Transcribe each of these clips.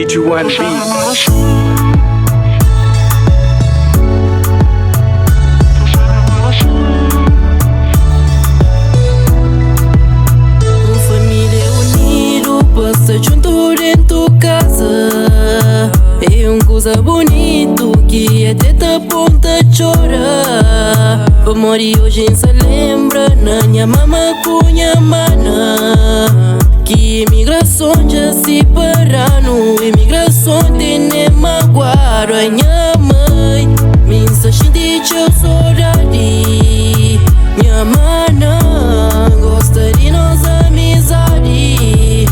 DJ1 Beats. Junto dentro casa é coisa bonito que até tá ponta chora. O mori hoje se lembra na minha mama com minha mana. Que imigração já se parando, imigração tem magoar a minha mãe. Minha gente eu saudade, minha mana gosta de nós amizade.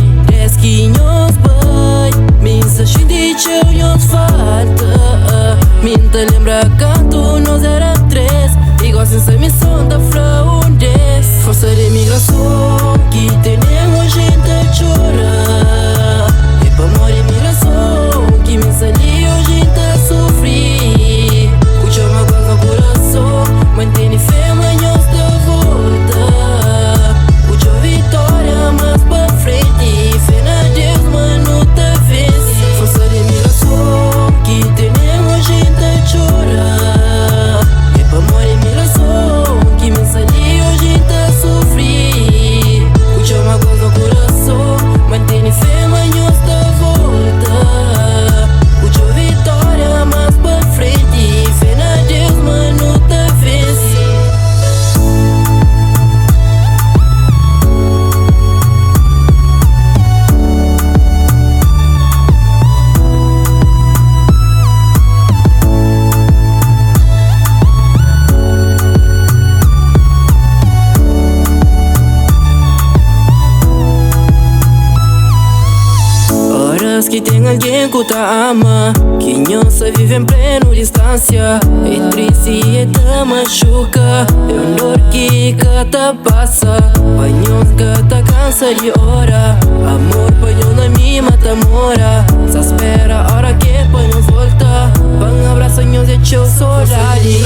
Que nos pai, minha gente nos falta. Minha lembra canto nós era três, igual sem missão da fraude. Força de imigração que temos gente a chorar. E pra morrer imigração que me saliu gente a sofrer. Puxa uma coisa no coração, mantém fé, mas nós da volta. Puxa vitória mais pra frente. Que tem alguém que tá ama, que não se vive em pleno distância. É triste e te machuca, é um dor que tá passa. Panhões que tá cansa de hora, amor panhão na minha mata mora. Se espera a hora que panhões volta, pan abraça nós e teu saudade.